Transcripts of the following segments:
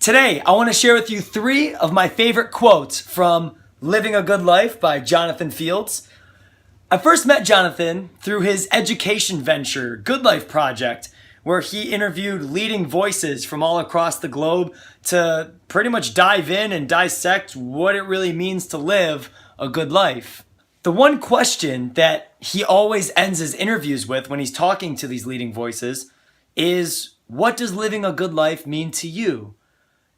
Today, I want to share with you 3 of my favorite quotes from Living a Good Life by Jonathan Fields. I first met Jonathan through his education venture, Good Life Project, where he interviewed leading voices from all across the globe to pretty much dive in and dissect what it really means to live a good life. The one question that he always ends his interviews with when he's talking to these leading voices is, what does living a good life mean to you?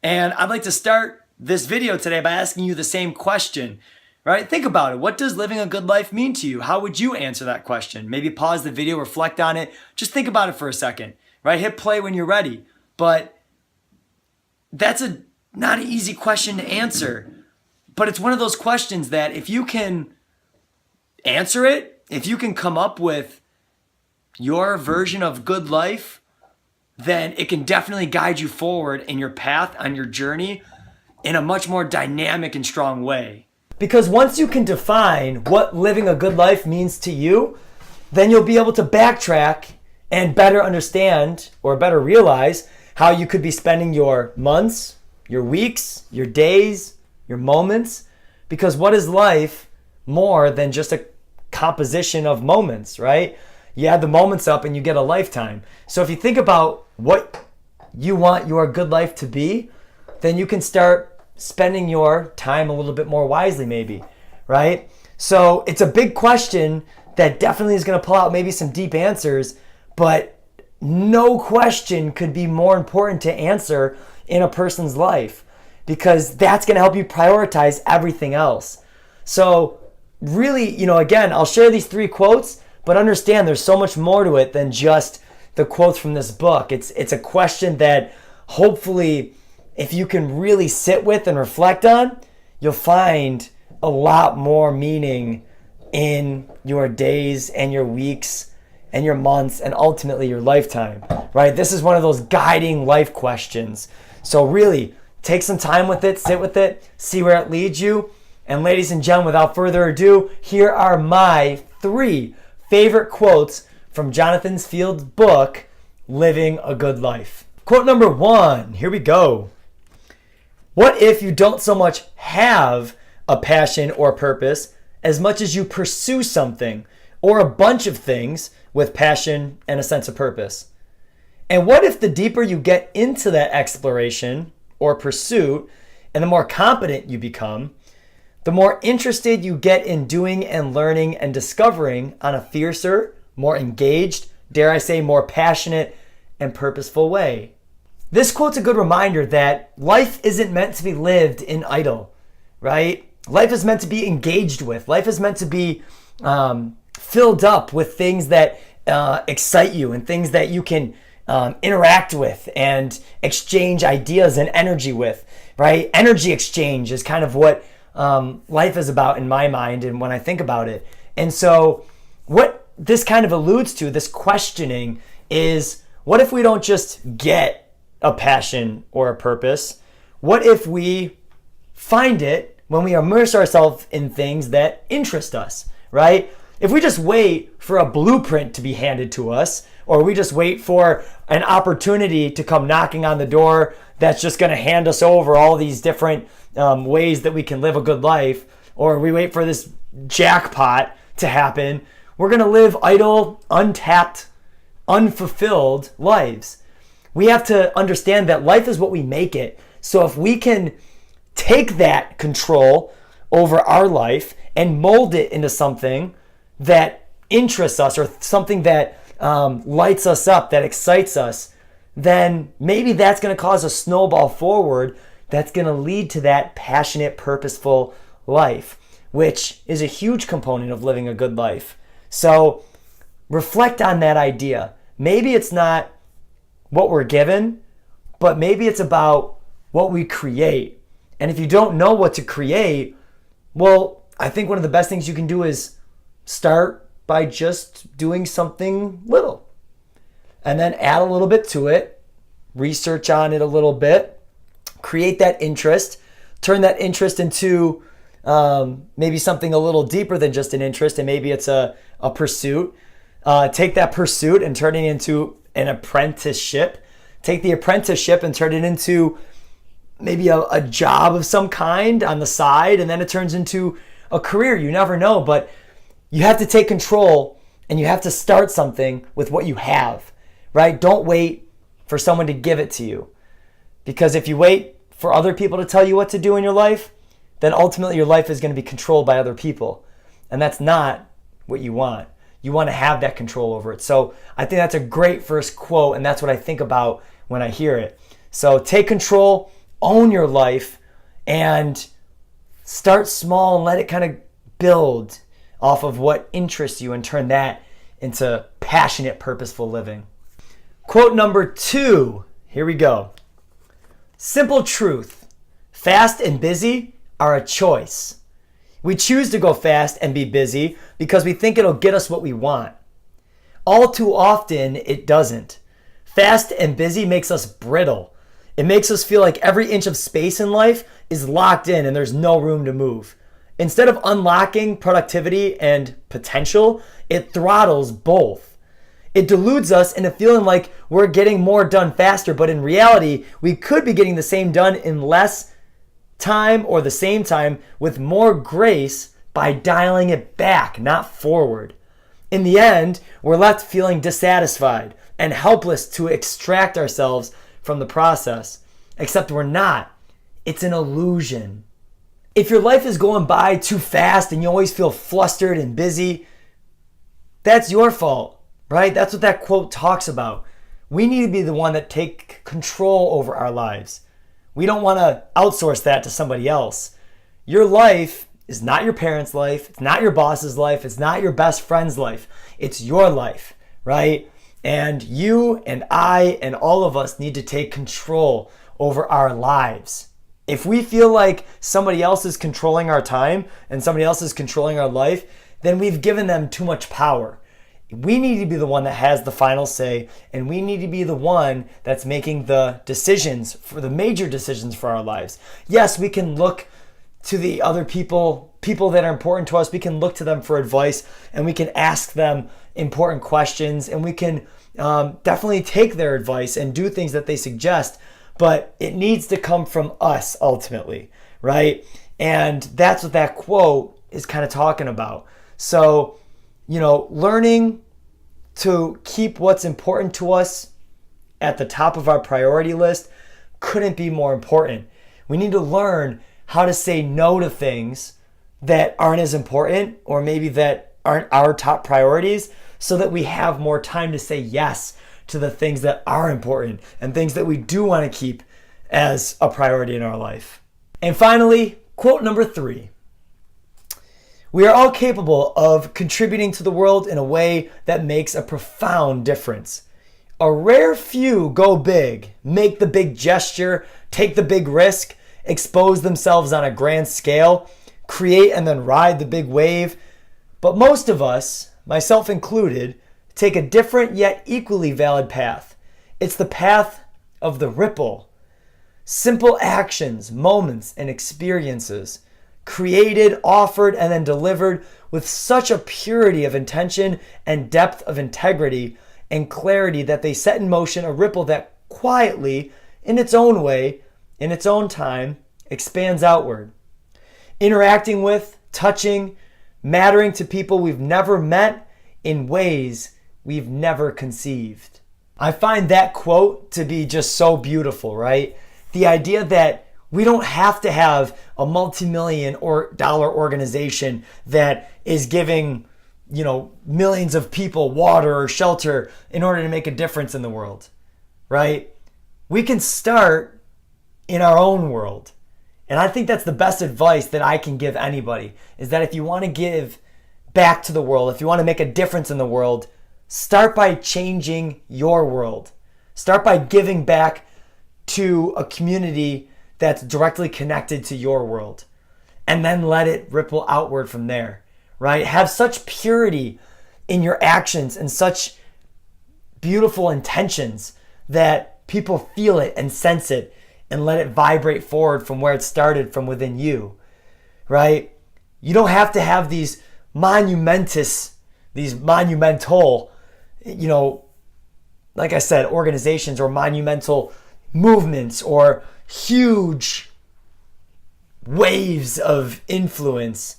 And I'd like to start this video today by asking you the same question, right? Think about it. What does living a good life mean to you? How would you answer that question? Maybe pause the video, reflect on it. Just think about it for a second, right? Hit play when you're ready. But that's not an easy question to answer. But it's one of those questions that if you can answer it, if you can come up with your version of good life, then it can definitely guide you forward in your path, on your journey, in a much more dynamic and strong way. Because once you can define what living a good life means to you, then you'll be able to backtrack and better understand or better realize how you could be spending your months, your weeks, your days, your moments. Because what is life more than just a composition of moments, right? You add the moments up and you get a lifetime. So if you think about what you want your good life to be, then you can start spending your time a little bit more wisely maybe, right? So it's a big question that definitely is going to pull out maybe some deep answers, but no question could be more important to answer in a person's life, because that's going to help you prioritize everything else. So really, again, I'll share these 3 quotes, but understand there's so much more to it than just the quotes from this book. It's a question that hopefully, if you can really sit with and reflect on, you'll find a lot more meaning in your days and your weeks and your months and ultimately your lifetime, right? This is one of those guiding life questions. So really, take some time with it, sit with it, see where it leads you. And ladies and gentlemen, without further ado, here are my 3 favorite quotes from Jonathan Fields' book, Living a Good Life. Quote number 1, here we go. What if you don't so much have a passion or purpose as much as you pursue something or a bunch of things with passion and a sense of purpose? And what if the deeper you get into that exploration or pursuit and the more competent you become, the more interested you get in doing and learning and discovering on a fiercer, more engaged, dare I say, more passionate and purposeful way? This quote's a good reminder that life isn't meant to be lived in idle, right? Life is meant to be engaged with. Life is meant to be filled up with things that excite you and things that you can interact with and exchange ideas and energy with, right? Energy exchange is kind of what life is about in my mind and when I think about it. And so what this kind of alludes to, this questioning, is what if we don't just get a passion or a purpose? What if we find it when we immerse ourselves in things that interest us, right? If we just wait for a blueprint to be handed to us, or we just wait for an opportunity to come knocking on the door that's just going to hand us over all these different ways that we can live a good life, or we wait for this jackpot to happen, we're going to live idle, untapped, unfulfilled lives. We have to understand that life is what we make it. So if we can take that control over our life and mold it into something that interests us or something that lights us up, that excites us, then maybe that's going to cause a snowball forward that's going to lead to that passionate, purposeful life, which is a huge component of living a good life. So reflect on that idea. Maybe it's not what we're given, but maybe it's about what we create. And if you don't know what to create, well, I think one of the best things you can do is start by just doing something little and then add a little bit to it, research on it a little bit, create that interest, turn that interest into maybe something a little deeper than just an interest, and maybe it's a pursuit. Take that pursuit and turn it into an apprenticeship. Take the apprenticeship and turn it into maybe a job of some kind on the side, and then it turns into a career. You never know, but you have to take control and you have to start something with what you have, right? Don't wait for someone to give it to you, because if you wait for other people to tell you what to do in your life, then ultimately your life is going to be controlled by other people, and that's not what you want. You want to have that control over it. So I think that's a great first quote, and that's what I think about when I hear it. So take control, own your life, and start small and let it kind of build off of what interests you and turn that into passionate, purposeful living. Quote number 2, here we go. Simple truth: fast and busy are a choice. We choose to go fast and be busy because we think it'll get us what we want. All too often, it doesn't. Fast and busy makes us brittle. It makes us feel like every inch of space in life is locked in and there's no room to move. Instead of unlocking productivity and potential, it throttles both. It deludes us into feeling like we're getting more done faster, but in reality, we could be getting the same done in less time or the same time with more grace by dialing it back, not forward. In the end, we're left feeling dissatisfied and helpless to extract ourselves from the process. Except we're not. It's an illusion. If your life is going by too fast and you always feel flustered and busy, that's your fault, right? That's what that quote talks about. We need to be the one that take control over our lives. We don't want to outsource that to somebody else. Your life is not your parents' life. It's not your boss's life. It's not your best friend's life. It's your life, right? And you and I and all of us need to take control over our lives. If we feel like somebody else is controlling our time and somebody else is controlling our life, then we've given them too much power. We need to be the one that has the final say, and we need to be the one that's making the decisions, for the major decisions for our lives. Yes, we can look to the other people that are important to us. We can look to them for advice, and we can ask them important questions, and we can definitely take their advice and do things that they suggest, but it needs to come from us ultimately, right? And that's what that quote is kind of talking about. So, learning to keep what's important to us at the top of our priority list couldn't be more important. We need to learn how to say no to things that aren't as important, or maybe that aren't our top priorities, so that we have more time to say yes to the things that are important and things that we do want to keep as a priority in our life. And finally, quote number 3. We are all capable of contributing to the world in a way that makes a profound difference. A rare few go big, make the big gesture, take the big risk, expose themselves on a grand scale, create and then ride the big wave. But most of us, myself included, take a different yet equally valid path. It's the path of the ripple. Simple actions, moments, and experiences created, offered, and then delivered with such a purity of intention and depth of integrity and clarity that they set in motion a ripple that quietly, in its own way, in its own time, expands outward. Interacting with, touching, mattering to people we've never met in ways we've never conceived. I find that quote to be just so beautiful, right? The idea that we don't have to have a multi-million dollar organization that is giving, millions of people water or shelter in order to make a difference in the world, right? We can start in our own world. And I think that's the best advice that I can give anybody, is that if you want to give back to the world, if you want to make a difference in the world, start by changing your world. Start by giving back to a community that's directly connected to your world, and then let it ripple outward from there, right? Have such purity in your actions and such beautiful intentions that people feel it and sense it and let it vibrate forward from where it started, from within you, right? You don't have to have these monumental, like I said, organizations or monumental movements or, huge waves of influence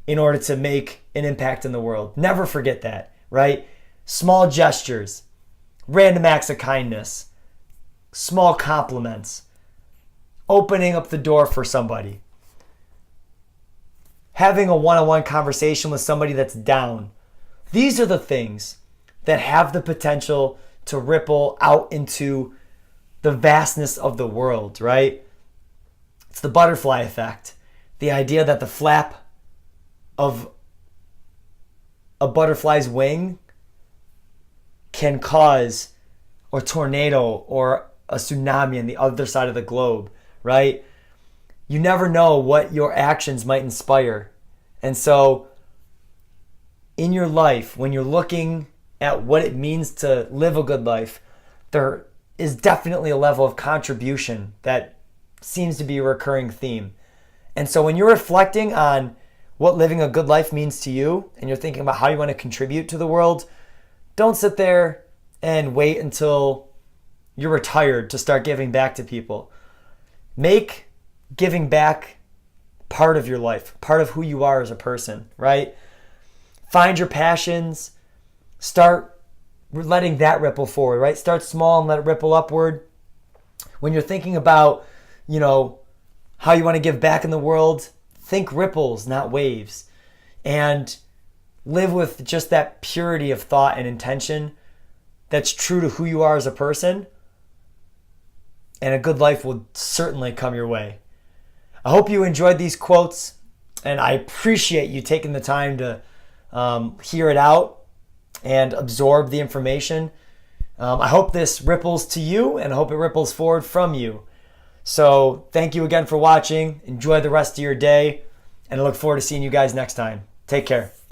in order to make an impact in the world. Never forget that, right? Small gestures, random acts of kindness, small compliments, opening up the door for somebody, having a one-on-one conversation with somebody that's down. These are the things that have the potential to ripple out into the vastness of the world, right? It's the butterfly effect. The idea that the flap of a butterfly's wing can cause a tornado or a tsunami on the other side of the globe, right? You never know what your actions might inspire. And so in your life, when you're looking at what it means to live a good life, there is definitely a level of contribution that seems to be a recurring theme. And so when you're reflecting on what living a good life means to you, and you're thinking about how you want to contribute to the world, don't sit there and wait until you're retired to start giving back to people. Make giving back part of your life, part of who you are as a person, right? Find your passions, start letting that ripple forward, right? Start small and let it ripple upward. When you're thinking about, how you want to give back in the world, think ripples, not waves. And live with just that purity of thought and intention that's true to who you are as a person. And a good life will certainly come your way. I hope you enjoyed these quotes, and I appreciate you taking the time to hear it out and absorb the information. I hope this ripples to you, and I hope it ripples forward from you. So thank you again for watching. Enjoy the rest of your day, and I look forward to seeing you guys next time. Take care.